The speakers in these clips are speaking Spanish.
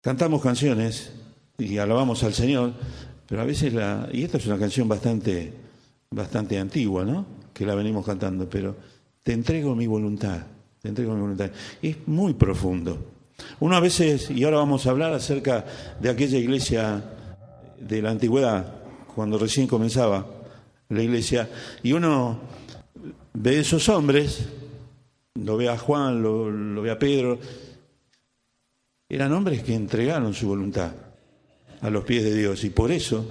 Cantamos canciones y alabamos al Señor, pero a veces y esta es una canción bastante antigua, ¿no? Que la venimos cantando, pero te entrego mi voluntad, te entrego mi voluntad. Es muy profundo. Uno a veces, y ahora vamos a hablar acerca de aquella iglesia de la antigüedad, cuando recién comenzaba la iglesia, y uno ve a esos hombres, lo ve a Juan, lo ve a Pedro. Eran hombres que entregaron su voluntad a los pies de Dios y por eso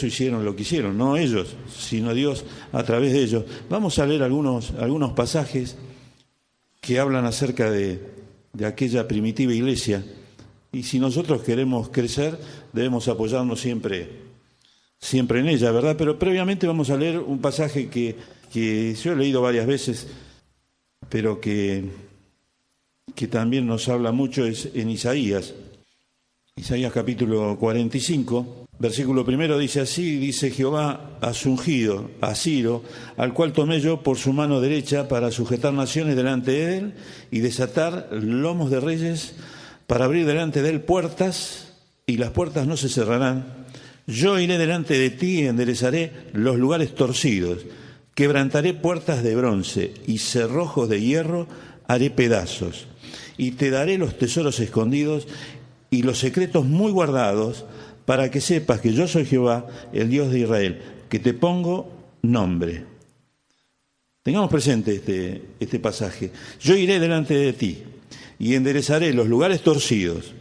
hicieron lo que hicieron, no ellos, sino Dios a través de ellos. Vamos a leer algunos pasajes que hablan acerca de aquella primitiva iglesia, y si nosotros queremos crecer debemos apoyarnos siempre en ella, ¿verdad? Pero previamente vamos a leer un pasaje que yo he leído varias veces, pero que también nos habla mucho, es en Isaías capítulo 45, versículo 1 dice así: dice Jehová a su ungido, a Ciro, al cual tomé yo por su mano derecha para sujetar naciones delante de él y desatar lomos de reyes, para abrir delante de él puertas, y las puertas no se cerrarán. Yo iré delante de ti y enderezaré los lugares torcidos, quebrantaré puertas de bronce y cerrojos de hierro haré pedazos. Y te daré los tesoros escondidos y los secretos muy guardados, para que sepas que yo soy Jehová, el Dios de Israel, que te pongo nombre. Tengamos presente este pasaje. Yo iré delante de ti y enderezaré los lugares torcidos,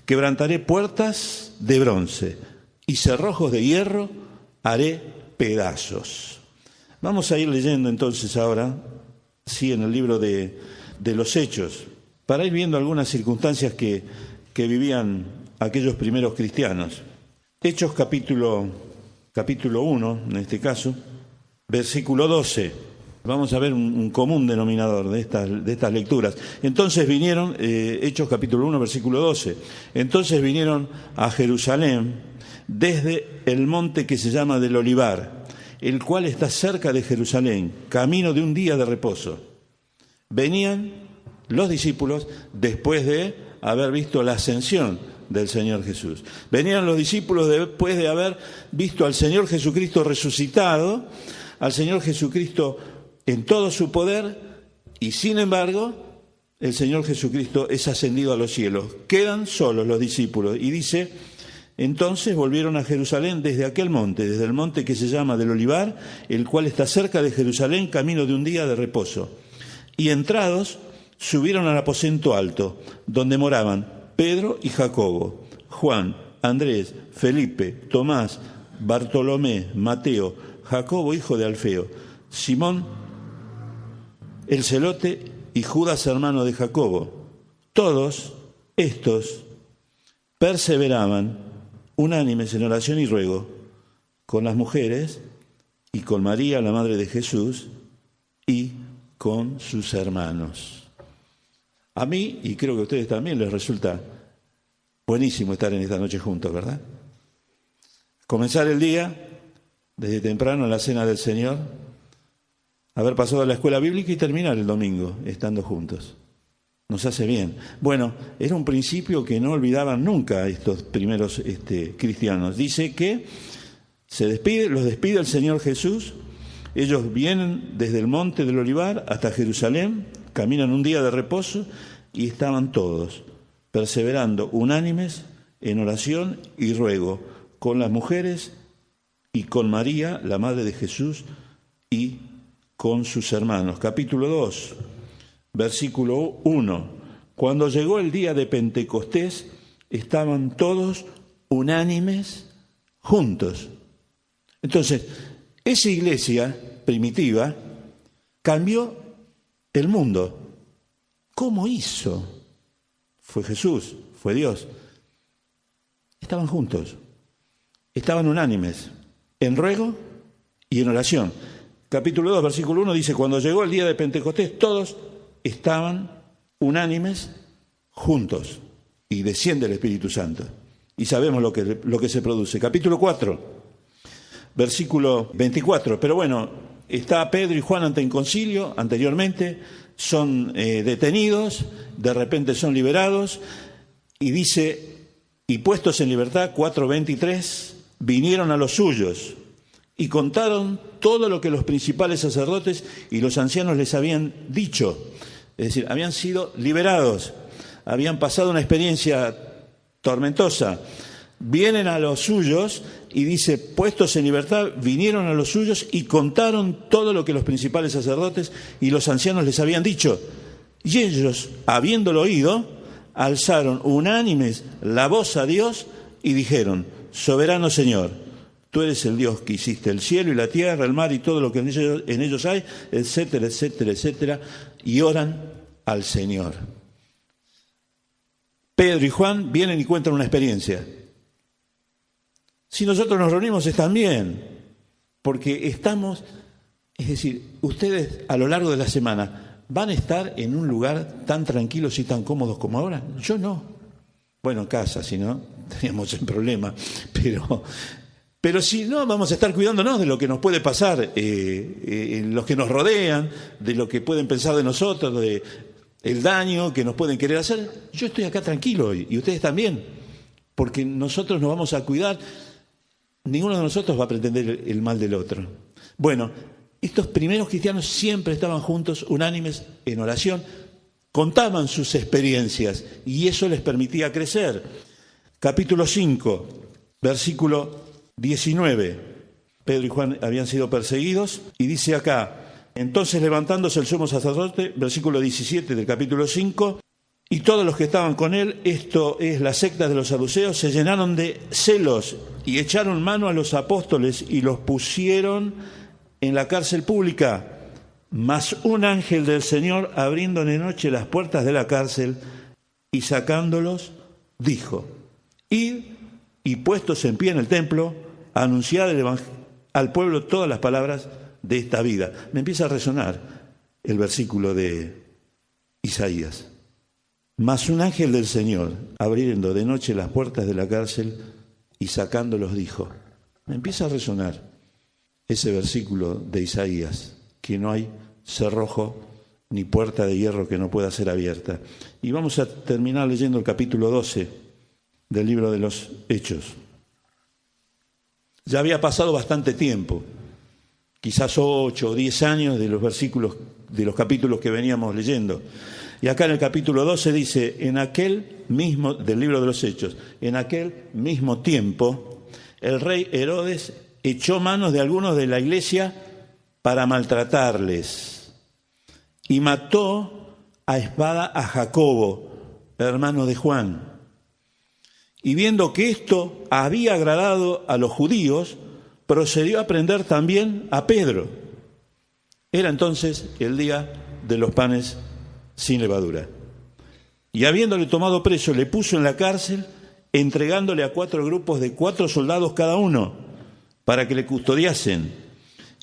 quebrantaré puertas de bronce y cerrojos de hierro haré pedazos. Vamos a ir leyendo entonces ahora, sí, en el libro de los Hechos, para ir viendo algunas circunstancias que vivían aquellos primeros cristianos. Hechos capítulo 1, en este caso, versículo 12. Vamos a ver un común denominador de estas lecturas. Entonces vinieron, Hechos capítulo 1, versículo 12. Entonces vinieron a Jerusalén desde el monte que se llama del Olivar, el cual está cerca de Jerusalén, camino de un día de reposo. Venían los discípulos después de haber visto la ascensión del Señor Jesús. Venían los discípulos después de haber visto al Señor Jesucristo resucitado, al Señor Jesucristo en todo su poder, y sin embargo, el Señor Jesucristo es ascendido a los cielos. Quedan solos los discípulos, y dice: entonces volvieron a Jerusalén desde aquel monte, desde el monte que se llama del Olivar, el cual está cerca de Jerusalén, camino de un día de reposo. Y entrados, subieron al aposento alto, donde moraban Pedro y Jacobo, Juan, Andrés, Felipe, Tomás, Bartolomé, Mateo, Jacobo hijo de Alfeo, Simón el celote y Judas hermano de Jacobo. Todos estos perseveraban unánimes en oración y ruego con las mujeres y con María, la madre de Jesús, y con sus hermanos. A mí, y creo que a ustedes también, les resulta buenísimo estar en esta noche juntos, ¿verdad? Comenzar el día desde temprano en la cena del Señor, haber pasado a la escuela bíblica y terminar el domingo estando juntos. Nos hace bien. Bueno, era un principio que no olvidaban nunca estos primeros cristianos. Dice que los despide el Señor Jesús. Ellos vienen desde el monte del Olivar hasta Jerusalén, caminan un día de reposo y estaban todos perseverando unánimes en oración y ruego con las mujeres y con María, la madre de Jesús, y con sus hermanos. Capítulo 2, versículo 1. Cuando llegó el día de Pentecostés, estaban todos unánimes juntos. Entonces, esa iglesia primitiva cambió el mundo. ¿Cómo hizo? Fue Jesús, fue Dios. Estaban juntos, estaban unánimes, en ruego y en oración. Capítulo 2, versículo 1 dice: cuando llegó el día de Pentecostés, todos estaban unánimes juntos, y desciende el Espíritu Santo. Y sabemos lo que se produce. Capítulo 4, versículo 24. Pero bueno, está Pedro y Juan ante el concilio anteriormente, son detenidos, de repente son liberados, Y dice, y puestos en libertad, 4:23, vinieron a los suyos y contaron todo lo que los principales sacerdotes y los ancianos les habían dicho. Es decir, habían sido liberados, habían pasado una experiencia tormentosa. Vienen a los suyos y dice, puestos en libertad, vinieron a los suyos y contaron todo lo que los principales sacerdotes y los ancianos les habían dicho. Y ellos, habiéndolo oído, alzaron unánimes la voz a Dios y dijeron, soberano Señor, tú eres el Dios que hiciste el cielo y la tierra, el mar y todo lo que en ellos hay, etcétera, etcétera, etcétera, y oran al Señor. Pedro y Juan vienen y cuentan una experiencia. Si nosotros nos reunimos es también, porque estamos, es decir, ustedes a lo largo de la semana van a estar en un lugar tan tranquilos y tan cómodos como ahora. Yo no. Bueno, en casa, si no, teníamos el problema, pero si no, vamos a estar cuidándonos de lo que nos puede pasar, los que nos rodean, de lo que pueden pensar de nosotros, de el daño que nos pueden querer hacer. Yo estoy acá tranquilo hoy, y ustedes también, porque nosotros nos vamos a cuidar. Ninguno de nosotros va a pretender el mal del otro. Bueno, estos primeros cristianos siempre estaban juntos, unánimes, en oración, contaban sus experiencias, y eso les permitía crecer. Capítulo 5, versículo 19. Pedro y Juan habían sido perseguidos y dice acá, entonces levantándose el sumo sacerdote, versículo 17 del capítulo 5, y todos los que estaban con él, esto es la secta de los saduceos, se llenaron de celos y echaron mano a los apóstoles y los pusieron en la cárcel pública. Mas un ángel del Señor, abriendo de noche las puertas de la cárcel y sacándolos, dijo, id y puestos en pie en el templo, anunciad al pueblo todas las palabras de esta vida. Me empieza a resonar el versículo de Isaías. Mas un ángel del Señor, abriendo de noche las puertas de la cárcel y sacándolos, dijo. Me empieza a resonar ese versículo de Isaías, que no hay cerrojo ni puerta de hierro que no pueda ser abierta. Y vamos a terminar leyendo el capítulo 12 del libro de los Hechos. Ya había pasado bastante tiempo, quizás 8 o 10 años de los versículos, de los capítulos que veníamos leyendo. Y acá en el capítulo 12 dice, en aquel mismo, del libro de los Hechos, en aquel mismo tiempo, el rey Herodes echó manos de algunos de la iglesia para maltratarles y mató a espada a Jacobo, hermano de Juan. Y viendo que esto había agradado a los judíos, procedió a prender también a Pedro. Era entonces el día de los panes sin levadura. Y habiéndole tomado preso, le puso en la cárcel, entregándole a 4 grupos de 4 soldados cada uno, para que le custodiasen.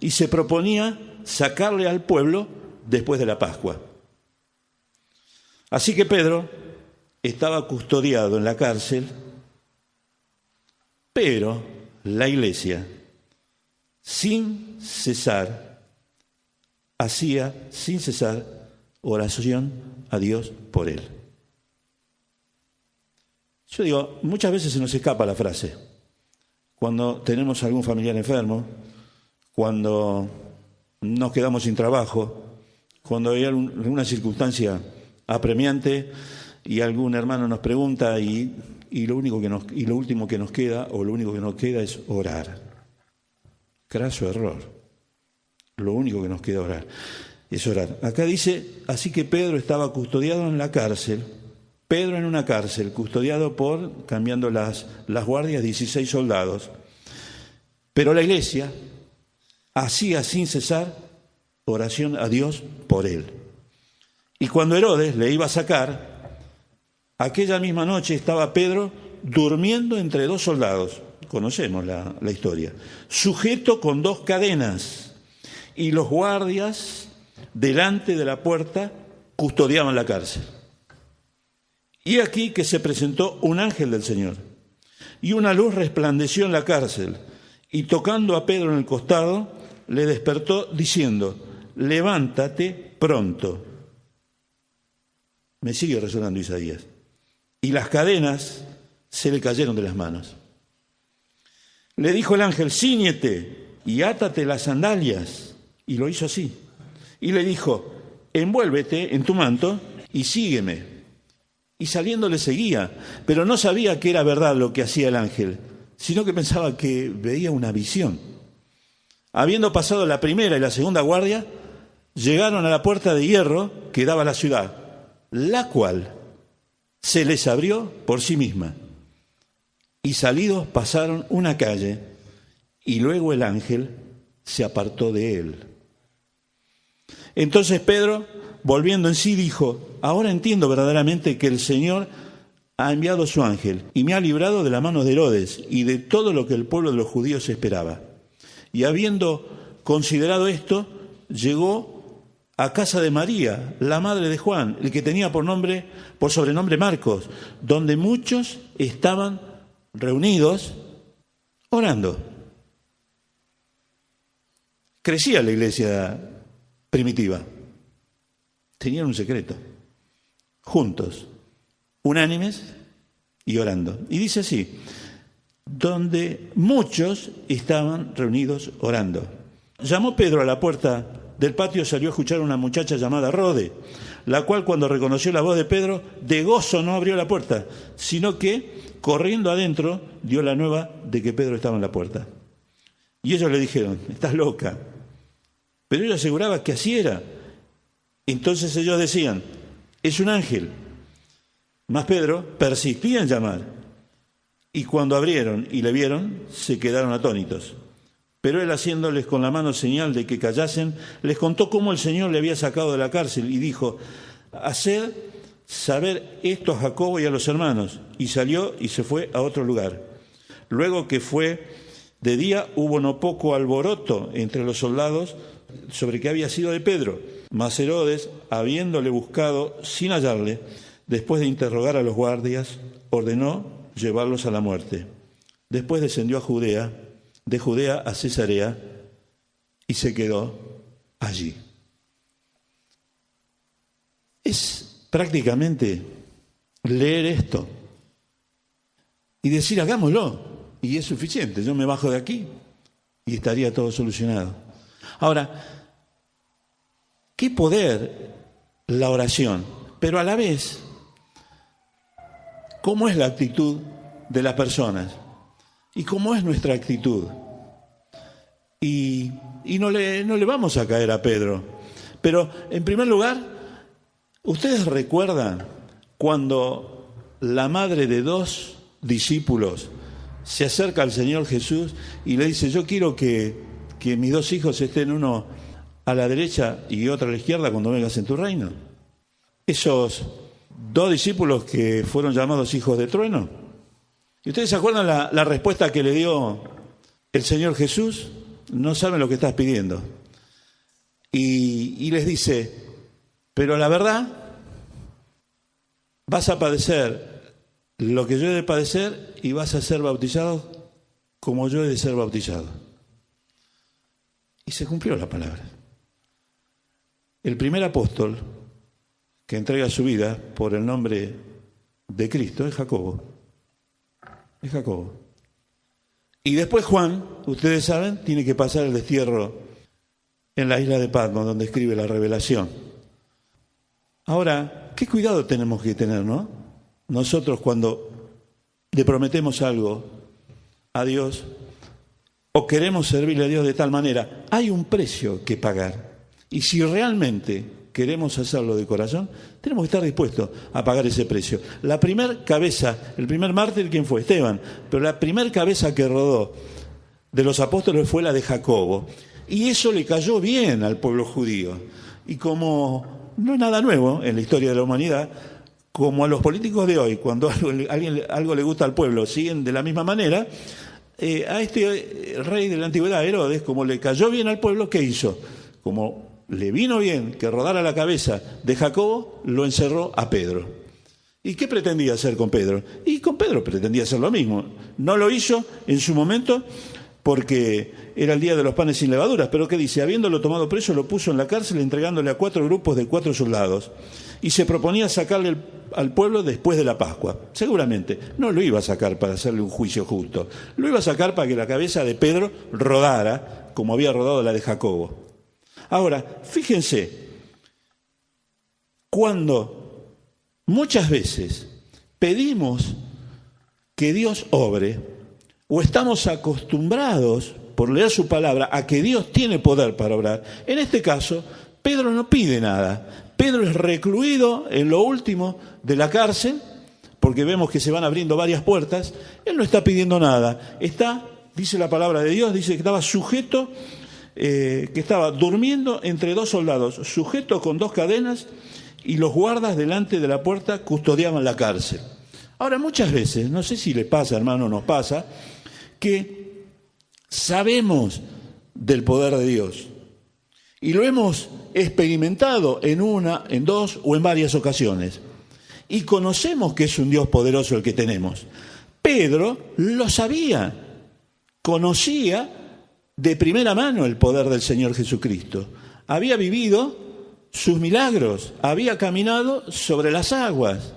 Y se proponía sacarle al pueblo después de la Pascua. Así que Pedro estaba custodiado en la cárcel, pero la iglesia, sin cesar, hacía sin cesar oración a Dios por él. Yo digo, muchas veces se nos escapa la frase. Cuando tenemos algún familiar enfermo, cuando nos quedamos sin trabajo, cuando hay alguna circunstancia apremiante y algún hermano nos pregunta y lo último que nos queda, o lo único que nos queda es orar. Craso error. Lo único que nos queda orar es orar. Acá dice, así que Pedro estaba custodiado en la cárcel, Pedro en una cárcel, custodiado por, cambiando las guardias, 16 soldados. Pero la iglesia hacía sin cesar oración a Dios por él. Y cuando Herodes le iba a sacar, aquella misma noche estaba Pedro durmiendo entre 2 soldados, conocemos la historia, sujeto con 2 cadenas, y los guardias delante de la puerta custodiaban la cárcel. Y aquí que se presentó un ángel del Señor, y una luz resplandeció en la cárcel, y tocando a Pedro en el costado, le despertó diciendo, levántate pronto. Me sigue resonando Isaías. y las cadenas se le cayeron de las manos. Le dijo el ángel: cíñete y átate las sandalias. Y lo hizo así. Y le dijo: envuélvete en tu manto y sígueme. Y saliendo le seguía, pero no sabía que era verdad lo que hacía el ángel, sino que pensaba que veía una visión. Habiendo pasado la primera y la segunda guardia, llegaron a la puerta de hierro que daba a la ciudad, la cual se les abrió por sí misma. Y salidos pasaron una calle, y luego el ángel se apartó de él. Entonces Pedro, volviendo en sí, dijo: ahora entiendo verdaderamente que el Señor ha enviado su ángel y me ha librado de la mano de Herodes y de todo lo que el pueblo de los judíos esperaba. Y habiendo considerado esto, llegó a casa de María, la madre de Juan, el que tenía por sobrenombre Marcos, donde muchos estaban reunidos orando. Crecía la iglesia primitiva. Tenían un secreto. Juntos, unánimes y orando. Y dice así: donde muchos estaban reunidos orando. Llamó Pedro a la puerta del patio, salió a escuchar a una muchacha llamada Rode, la cual, cuando reconoció la voz de Pedro, de gozo no abrió la puerta, sino que, corriendo adentro, dio la nueva de que Pedro estaba en la puerta. Y ellos le dijeron: estás loca. Pero ella aseguraba que así era. Entonces ellos decían: es un ángel. Mas Pedro persistía en llamar. Y cuando abrieron y le vieron, se quedaron atónitos. Pero él, haciéndoles con la mano señal de que callasen, les contó cómo el Señor le había sacado de la cárcel y dijo: haced saber esto a Jacobo y a los hermanos. Y salió y se fue a otro lugar. Luego que fue de día, hubo no poco alboroto entre los soldados sobre qué había sido de Pedro. Mas Herodes, habiéndole buscado sin hallarle, después de interrogar a los guardias, ordenó llevarlos a la muerte. Después descendió a Judea, de Judea a Cesarea, y se quedó allí. Es prácticamente leer esto y decir: hagámoslo, y es suficiente. Yo me bajo de aquí y estaría todo solucionado. Ahora, qué poder la oración, pero a la vez, ¿cómo es la actitud de las personas? ¿Y cómo es nuestra actitud? Y no le vamos a caer a Pedro. Pero, en primer lugar, ¿ustedes recuerdan cuando la madre de 2 discípulos se acerca al Señor Jesús y le dice: yo quiero que mis 2 hijos estén, uno a la derecha y otro a la izquierda, cuando vengas en tu reino? Esos 2 discípulos que fueron llamados hijos de trueno. ¿Y ustedes se acuerdan la respuesta que le dio el Señor Jesús? No saben lo que estás pidiendo. Y les dice: pero la verdad, vas a padecer lo que yo he de padecer y vas a ser bautizado como yo he de ser bautizado. Y se cumplió la palabra. El primer apóstol que entrega su vida por el nombre de Cristo es Jacobo. Es Jacobo. Y después Juan, ustedes saben, tiene que pasar el destierro en la isla de Patmos, donde escribe la Revelación. Ahora, qué cuidado tenemos que tener, ¿no? Nosotros, cuando le prometemos algo a Dios o queremos servirle a Dios de tal manera, hay un precio que pagar. Y si realmente queremos hacerlo de corazón, tenemos que estar dispuestos a pagar ese precio. La primer cabeza, el primer mártir, ¿quién fue? Esteban. Pero la primer cabeza que rodó de los apóstoles fue la de Jacobo. Y eso le cayó bien al pueblo judío. Y como no es nada nuevo en la historia de la humanidad, como a los políticos de hoy, cuando algo le gusta al pueblo, siguen de la misma manera, a este rey de la antigüedad, Herodes, como le cayó bien al pueblo, ¿qué hizo? Como le vino bien que rodara la cabeza de Jacobo, lo encerró a Pedro. ¿Y qué pretendía hacer con Pedro? Y con Pedro pretendía hacer lo mismo. No lo hizo en su momento, porque era el día de los panes sin levaduras. Pero ¿qué dice? Habiéndolo tomado preso, lo puso en la cárcel, entregándole a 4 grupos de 4 soldados. Y se proponía sacarle al pueblo después de la Pascua. Seguramente no lo iba a sacar para hacerle un juicio justo. Lo iba a sacar para que la cabeza de Pedro rodara, como había rodado la de Jacobo. Ahora, fíjense, cuando muchas veces pedimos que Dios obre, o estamos acostumbrados, por leer su palabra, a que Dios tiene poder para obrar, en este caso, Pedro no pide nada. Pedro es recluido en lo último de la cárcel, porque vemos que se van abriendo varias puertas. Él no está pidiendo nada. Está, dice la palabra de Dios, dice que estaba sujeto, que estaba durmiendo entre 2 soldados, sujeto con 2 cadenas, y los guardas delante de la puerta custodiaban la cárcel. Ahora, muchas veces, no sé si le pasa, hermano, nos pasa, que sabemos del poder de Dios y lo hemos experimentado en 1, en 2 o en varias ocasiones y conocemos que es un Dios poderoso el que tenemos. Pedro lo sabía, conocía de primera mano el poder del Señor Jesucristo, había vivido sus milagros, había caminado sobre las aguas.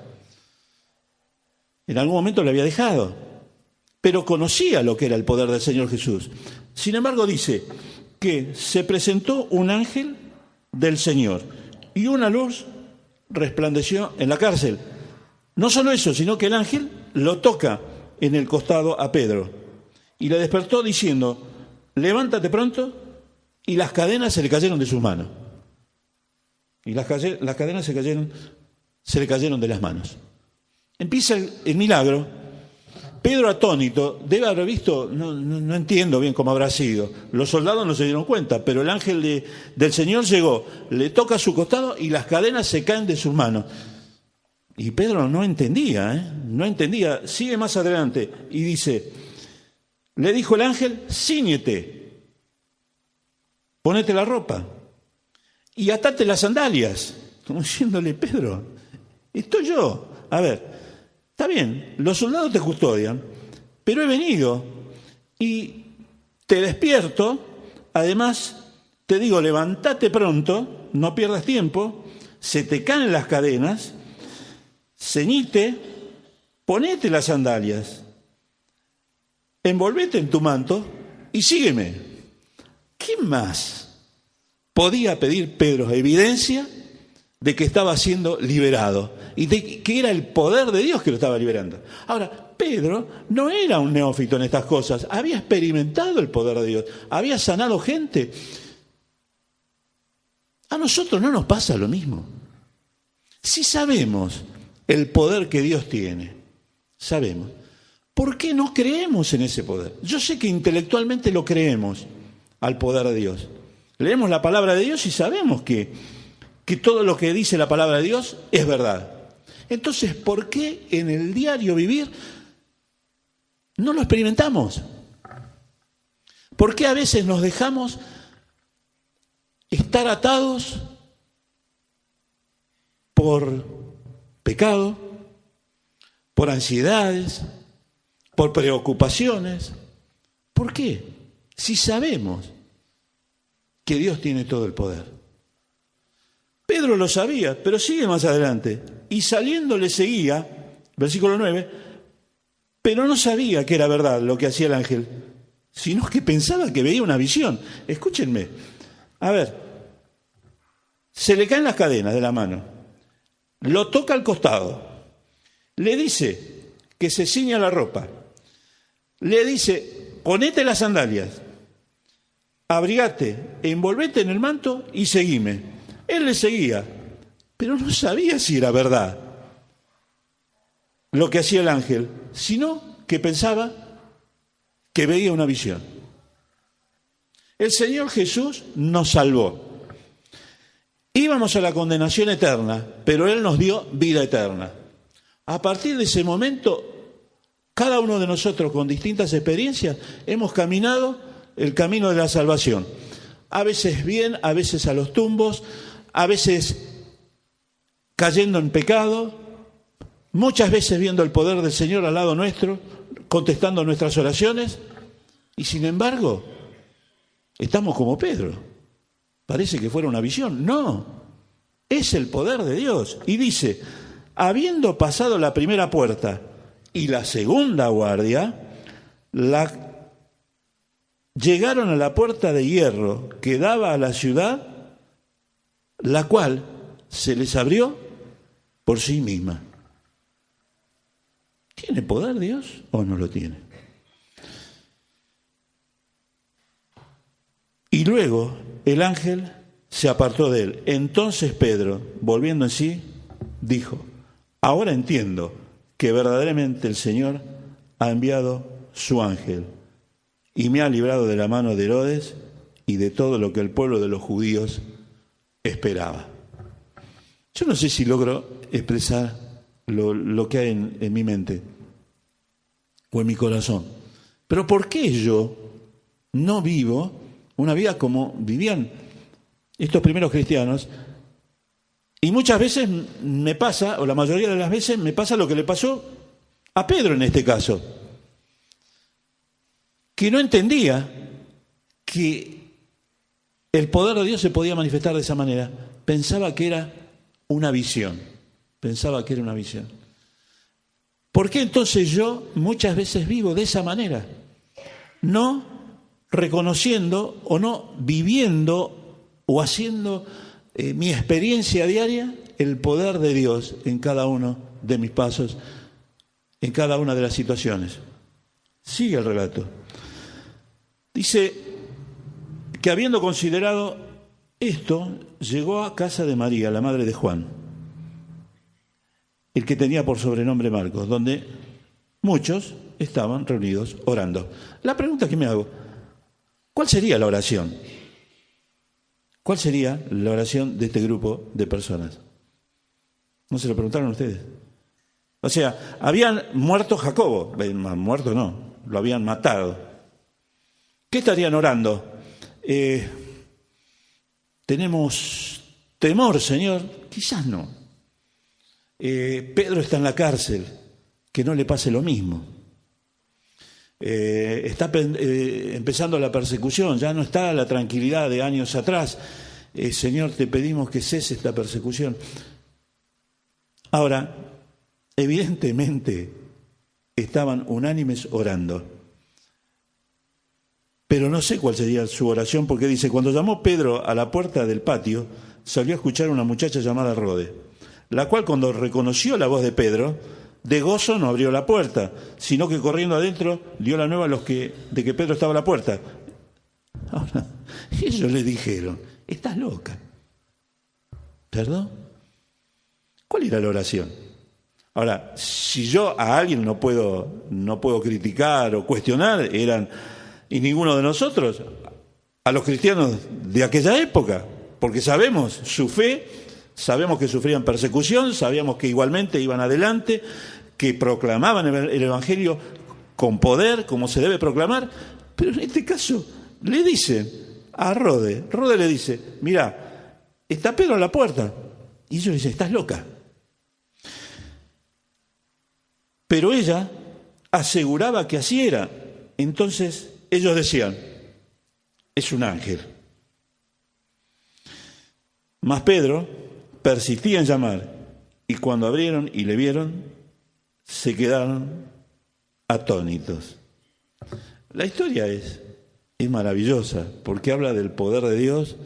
En algún momento le había dejado, pero conocía lo que era el poder del Señor Jesús. Sin embargo, dice que se presentó un ángel del Señor y una luz resplandeció en la cárcel. No solo eso, sino que el ángel lo toca en el costado a Pedro y le despertó diciendo: levántate pronto, y las cadenas se le cayeron de sus manos. Y las cadenas se le cayeron de las manos. Empieza el milagro. Pedro, atónito, debe haber visto, no entiendo bien cómo habrá sido. Los soldados no se dieron cuenta, pero el ángel del Señor llegó, le toca su costado y las cadenas se caen de sus manos. Y Pedro no entendía, no entendía. Sigue más adelante y dice, le dijo el ángel: cíñete, ponete la ropa y atate las sandalias. Como diciéndole: Pedro, estoy yo. A ver, está bien, los soldados te custodian, pero he venido y te despierto. Además, te digo, levántate pronto, no pierdas tiempo, se te caen las cadenas, ceñite, ponete las sandalias, envolvete en tu manto y sígueme. ¿Qué más podía pedir Pedro? Evidencia de que estaba siendo liberado y de que era el poder de Dios que lo estaba liberando. Ahora, Pedro no era un neófito en estas cosas, había experimentado el poder de Dios, había sanado gente. A nosotros no nos pasa lo mismo. Si sabemos el poder que Dios tiene, sabemos, ¿por qué no creemos en ese poder? Yo sé que intelectualmente lo creemos al poder de Dios. Leemos la palabra de Dios y sabemos que todo lo que dice la palabra de Dios es verdad. Entonces, ¿por qué en el diario vivir no lo experimentamos? ¿Por qué a veces nos dejamos estar atados por pecado, por ansiedades, por preocupaciones? ¿Por qué? Si sabemos que Dios tiene todo el poder. Pedro lo sabía, pero sigue más adelante. Y saliendo le seguía, versículo 9, pero no sabía que era verdad lo que hacía el ángel, sino que pensaba que veía una visión. Escúchenme. A ver, se le caen las cadenas de la mano, lo toca al costado, le dice que se ciña la ropa, le dice: ponete las sandalias, abrigate, envolvete en el manto y seguime. Él le seguía, pero no sabía si era verdad lo que hacía el ángel, sino que pensaba que veía una visión. El Señor Jesús nos salvó. Íbamos a la condenación eterna, pero Él nos dio vida eterna. A partir de ese momento, cada uno de nosotros con distintas experiencias hemos caminado el camino de la salvación. A veces bien, a veces a los tumbos, a veces cayendo en pecado, muchas veces viendo el poder del Señor al lado nuestro, contestando nuestras oraciones, Y sin embargo, estamos como Pedro. Parece que fuera una visión. No, es el poder de Dios. Y dice, habiendo pasado la primera puerta y la segunda guardia, llegaron a la puerta de hierro que daba a la ciudad, la cual se les abrió por sí misma. ¿Tiene poder Dios o no lo tiene? Y luego el ángel se apartó de él. Entonces Pedro, volviendo en sí, dijo, ahora entiendo que verdaderamente el Señor ha enviado su ángel y me ha librado de la mano de Herodes y de todo lo que el pueblo de los judíos esperaba. Yo no sé si logro expresar lo que hay en mi mente o en mi corazón, pero ¿por qué yo no vivo una vida como vivían estos primeros cristianos? Y muchas veces me pasa, o la mayoría de las veces me pasa lo que le pasó a Pedro en este caso, que no entendía que el poder de Dios se podía manifestar de esa manera. Pensaba que era una visión. ¿Por qué entonces yo muchas veces vivo de esa manera? No reconociendo o no viviendo o haciendo mi experiencia diaria el poder de Dios en cada uno de mis pasos, en cada una de las situaciones. Sigue el relato. Dice que habiendo considerado esto, llegó a casa de María, la madre de Juan, el que tenía por sobrenombre Marcos, donde muchos estaban reunidos orando. La pregunta que me hago, ¿cuál sería la oración? ¿Cuál sería la oración de este grupo de personas? ¿No se lo preguntaron ustedes? O sea, habían muerto Jacobo, muerto no, lo habían matado. ¿Qué estarían orando? ¿Tenemos temor, Señor? Quizás no. Pedro está en la cárcel, que no le pase lo mismo. Está empezando la persecución, ya no está la tranquilidad de años atrás. Señor, te pedimos que cese esta persecución. Ahora, evidentemente, estaban unánimes orando. Pero no sé cuál sería su oración, porque dice, cuando llamó Pedro a la puerta del patio, salió a escuchar a una muchacha llamada Rode, la cual cuando reconoció la voz de Pedro, de gozo no abrió la puerta, sino que corriendo adentro dio la nueva a los de que Pedro estaba a la puerta. Ahora, ellos le dijeron, estás loca. ¿Perdón? ¿Cuál era la oración? Ahora, si yo a alguien no puedo criticar o cuestionar, y ninguno de nosotros, a los cristianos de aquella época, porque sabemos su fe, sabemos que sufrían persecución, sabíamos que igualmente iban adelante, que proclamaban el Evangelio con poder, como se debe proclamar, pero en este caso le dicen a Rode le dice, mira, está Pedro a la puerta, y ellos le dicen, estás loca. Pero ella aseguraba que así era, entonces ellos decían, es un ángel. Mas Pedro persistía en llamar, y cuando abrieron y le vieron, se quedaron atónitos. La historia es maravillosa, porque habla del poder de Dios,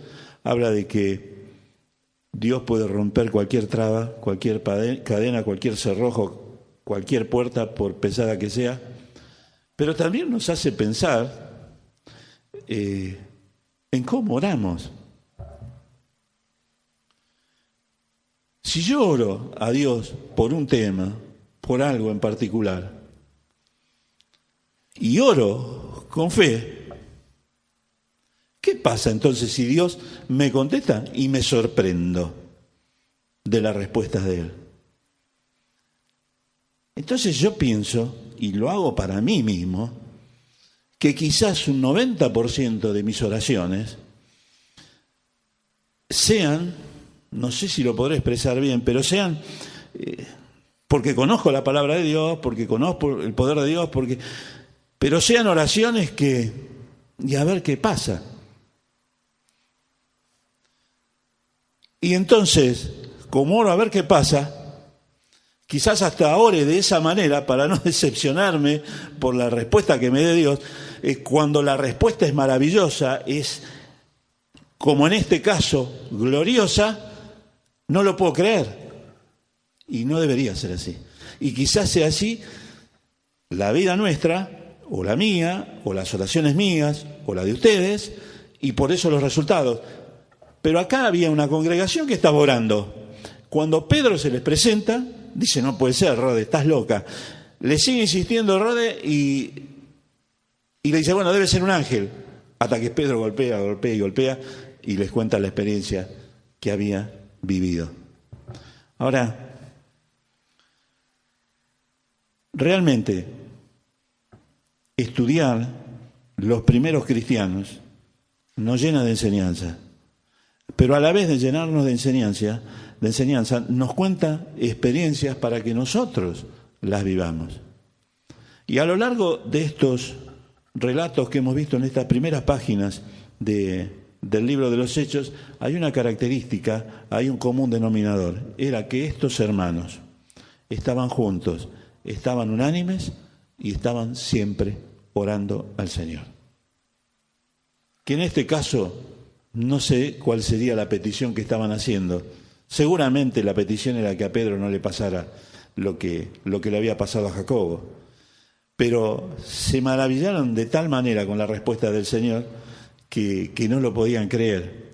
habla de que Dios puede romper cualquier traba, cualquier cadena, cualquier cerrojo, cualquier puerta, por pesada que sea, pero también nos hace pensar en cómo oramos. Si yo oro a Dios por un tema, por algo en particular, y oro con fe, ¿qué pasa entonces si Dios me contesta y me sorprendo de las respuestas de Él? Entonces yo pienso, y lo hago para mí mismo, que quizás un 90% de mis oraciones sean, no sé si lo podré expresar bien, pero sean porque conozco la palabra de Dios, porque conozco el poder de Dios, porque pero sean oraciones y a ver qué pasa. Y entonces, como oro a ver qué pasa, quizás hasta ore de esa manera para no decepcionarme por la respuesta que me dé Dios. Cuando la respuesta es maravillosa, es como en este caso, gloriosa, no lo puedo creer. Y no debería ser así. Y quizás sea así la vida nuestra, o la mía, o las oraciones mías, o la de ustedes, y por eso los resultados. Pero acá había una congregación que estaba orando. Cuando Pedro se les presenta, dice, no puede ser, Rode, estás loca. Le sigue insistiendo Rode y le dice, bueno, debe ser un ángel. Hasta que Pedro golpea y les cuenta la experiencia que había vivido. Ahora, realmente, estudiar los primeros cristianos nos llena de enseñanza, pero a la vez de llenarnos de enseñanza, nos cuenta experiencias para que nosotros las vivamos. Y a lo largo de estos relatos que hemos visto en estas primeras páginas del libro de los Hechos, hay una característica, hay un común denominador. Era que estos hermanos estaban juntos, estaban unánimes y estaban siempre orando al Señor. Que en este caso, no sé cuál sería la petición que estaban haciendo. Seguramente la petición era que a Pedro no le pasara lo que le había pasado a Jacobo. Pero se maravillaron de tal manera con la respuesta del Señor que no lo podían creer.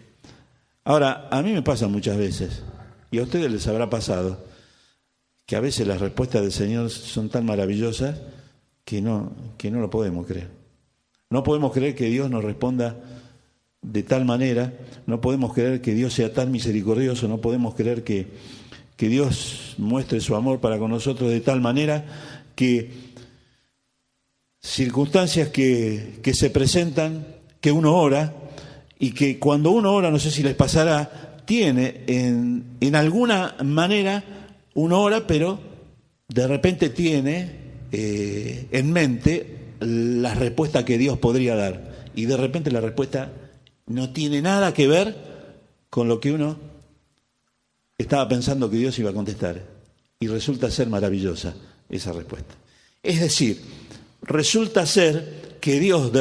Ahora, a mí me pasa muchas veces, y a ustedes les habrá pasado, que a veces las respuestas del Señor son tan maravillosas que no lo podemos creer. No podemos creer que Dios nos responda de tal manera, no podemos creer que Dios sea tan misericordioso, no podemos creer que Dios muestre su amor para con nosotros de tal manera que circunstancias que se presentan, que uno ora, y que cuando uno ora, no sé si les pasará, tiene en alguna manera, uno ora, pero de repente tiene en mente la respuesta que Dios podría dar. Y de repente la respuesta no tiene nada que ver con lo que uno estaba pensando que Dios iba a contestar. Y resulta ser maravillosa esa respuesta. Es decir, resulta ser que Dios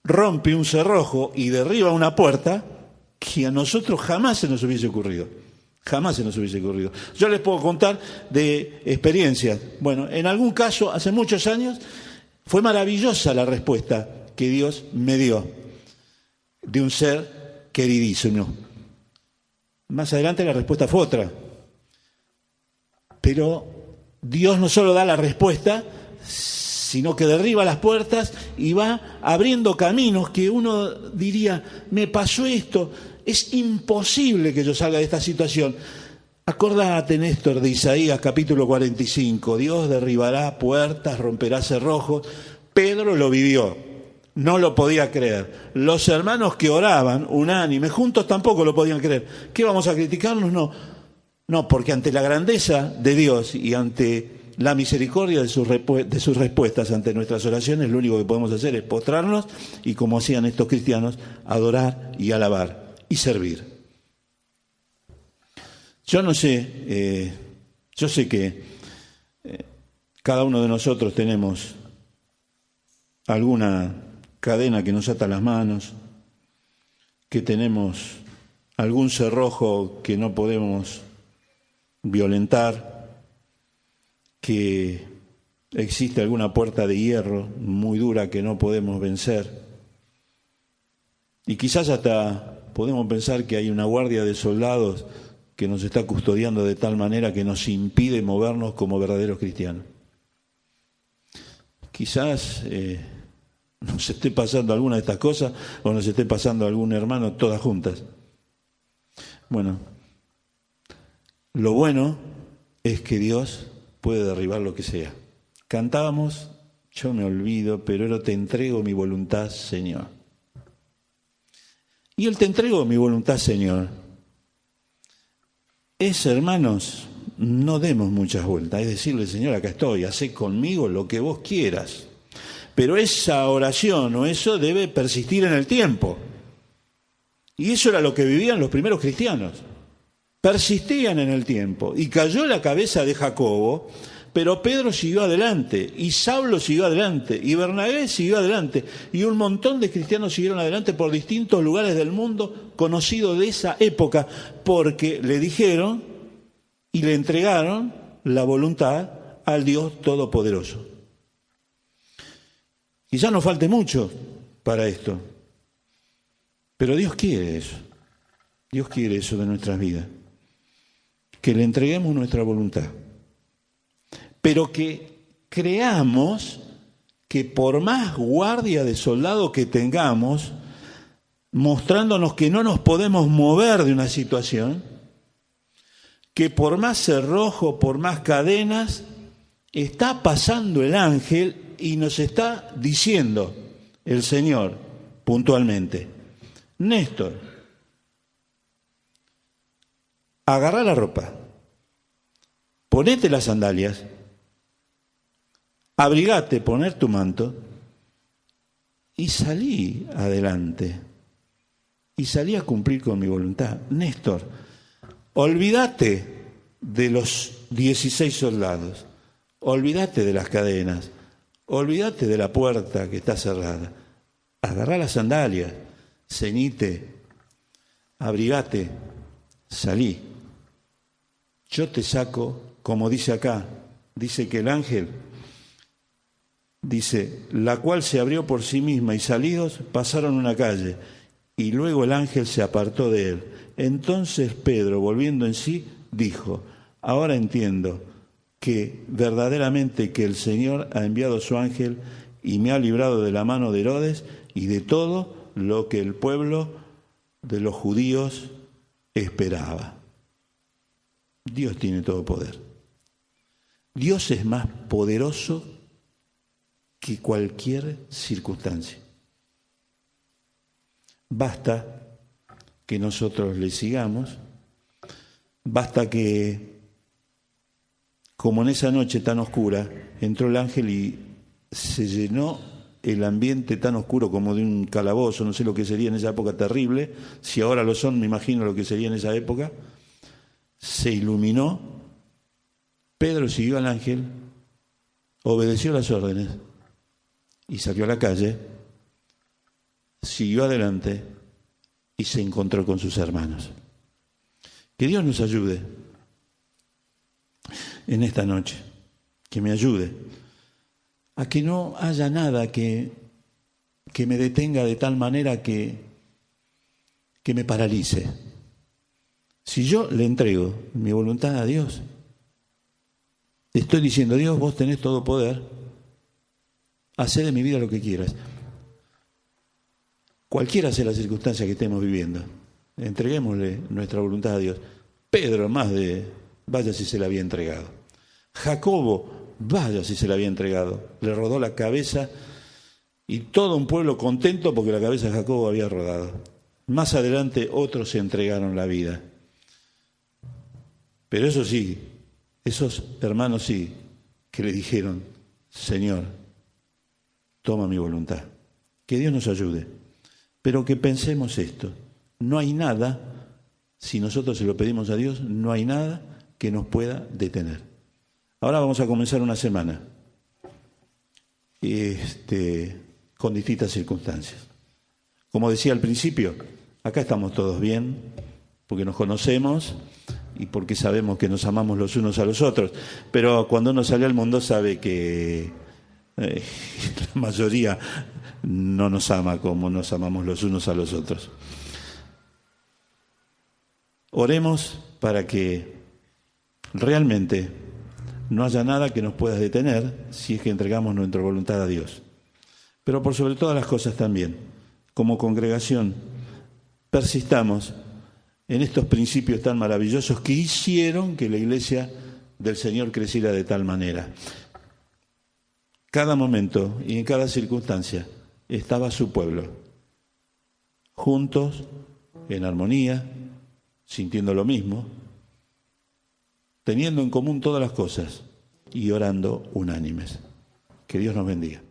rompe un cerrojo y derriba una puerta que a nosotros jamás se nos hubiese ocurrido. Jamás se nos hubiese ocurrido. Yo les puedo contar de experiencias. Bueno, en algún caso, hace muchos años, fue maravillosa la respuesta que Dios me dio de un ser queridísimo. Más adelante la respuesta fue otra. Pero Dios no solo da la respuesta, sino que derriba las puertas y va abriendo caminos que uno diría, me pasó esto, es imposible que yo salga de esta situación. Acordate, Néstor, de Isaías capítulo 45, Dios derribará puertas, romperá cerrojos. Pedro lo vivió, no lo podía creer. Los hermanos que oraban, unánimes, juntos tampoco lo podían creer. ¿Qué vamos a criticarnos? No, porque ante la grandeza de Dios y ante la misericordia de sus respuestas ante nuestras oraciones, lo único que podemos hacer es postrarnos y, como hacían estos cristianos, adorar y alabar y servir. Yo no sé, yo sé que cada uno de nosotros tenemos alguna cadena que nos ata las manos, que tenemos algún cerrojo que no podemos violentar, que existe alguna puerta de hierro muy dura que no podemos vencer. Y quizás hasta podemos pensar que hay una guardia de soldados que nos está custodiando de tal manera que nos impide movernos como verdaderos cristianos. Quizás nos esté pasando alguna de estas cosas o nos esté pasando a algún hermano, todas juntas. Bueno, lo bueno es que Dios puede derribar lo que sea. Cantábamos, yo me olvido, pero era te entrego mi voluntad, Señor. Y el te entrego mi voluntad, Señor, es, hermanos, no demos muchas vueltas, es decirle, Señor, acá estoy, hacé conmigo lo que vos quieras. Pero esa oración o eso debe persistir en el tiempo. Y eso era lo que vivían los primeros cristianos. Persistían en el tiempo. Y cayó la cabeza de Jacobo, pero Pedro siguió adelante, y Saulo siguió adelante, y Bernabé siguió adelante, y un montón de cristianos siguieron adelante por distintos lugares del mundo conocidos de esa época, porque le dijeron y le entregaron la voluntad al Dios Todopoderoso. Quizá nos falte mucho para esto, pero Dios quiere eso. Dios quiere eso de nuestras vidas. Que le entreguemos nuestra voluntad. Pero que creamos que por más guardia de soldado que tengamos, mostrándonos que no nos podemos mover de una situación, que por más cerrojo, por más cadenas, está pasando el ángel y nos está diciendo el Señor puntualmente: Néstor, agarrá la ropa, ponete las sandalias, abrigate, poner tu manto y salí adelante. Y salí a cumplir con mi voluntad. Néstor, olvídate de los 16 soldados, olvídate de las cadenas, olvídate de la puerta que está cerrada. Agarrá las sandalias, ceñite, abrigate, salí. Yo te saco, como dice acá, dice que el ángel, dice, la cual se abrió por sí misma y salidos pasaron una calle y luego el ángel se apartó de él. Entonces Pedro, volviendo en sí, dijo: ahora entiendo que verdaderamente que el Señor ha enviado su ángel y me ha librado de la mano de Herodes y de todo lo que el pueblo de los judíos esperaba. Dios tiene todo poder. Dios es más poderoso que cualquier circunstancia. Basta que nosotros le sigamos, basta que, como en esa noche tan oscura, entró el ángel y se llenó el ambiente tan oscuro como de un calabozo, no sé lo que sería en esa época terrible, si ahora lo son, me imagino lo que sería en esa época, se iluminó, Pedro siguió al ángel, obedeció las órdenes y salió a la calle, siguió adelante y se encontró con sus hermanos. Que Dios nos ayude en esta noche, que me ayude a que no haya nada que me detenga de tal manera que me paralice. Si yo le entrego mi voluntad a Dios, estoy diciendo: Dios, vos tenés todo poder, hacé de mi vida lo que quieras. Cualquiera sea la circunstancia que estemos viviendo, entreguémosle nuestra voluntad a Dios. Pedro, vaya si se la había entregado. Jacobo, vaya si se la había entregado. Le rodó la cabeza y todo un pueblo contento porque la cabeza de Jacobo había rodado. Más adelante otros se entregaron la vida. Pero eso sí, esos hermanos sí, que le dijeron: Señor, toma mi voluntad. Que Dios nos ayude. Pero que pensemos esto: no hay nada, si nosotros se lo pedimos a Dios, no hay nada que nos pueda detener. Ahora vamos a comenzar una semana con distintas circunstancias. Como decía al principio, acá estamos todos bien, porque nos conocemos y porque sabemos que nos amamos los unos a los otros. Pero cuando uno sale al mundo sabe que la mayoría no nos ama como nos amamos los unos a los otros. Oremos para que realmente no haya nada que nos pueda detener si es que entregamos nuestra voluntad a Dios. Pero por sobre todas las cosas también, como congregación, persistamos en estos principios tan maravillosos que hicieron que la iglesia del Señor creciera de tal manera. Cada momento y en cada circunstancia estaba su pueblo, juntos, en armonía, sintiendo lo mismo, teniendo en común todas las cosas y orando unánimes. Que Dios nos bendiga.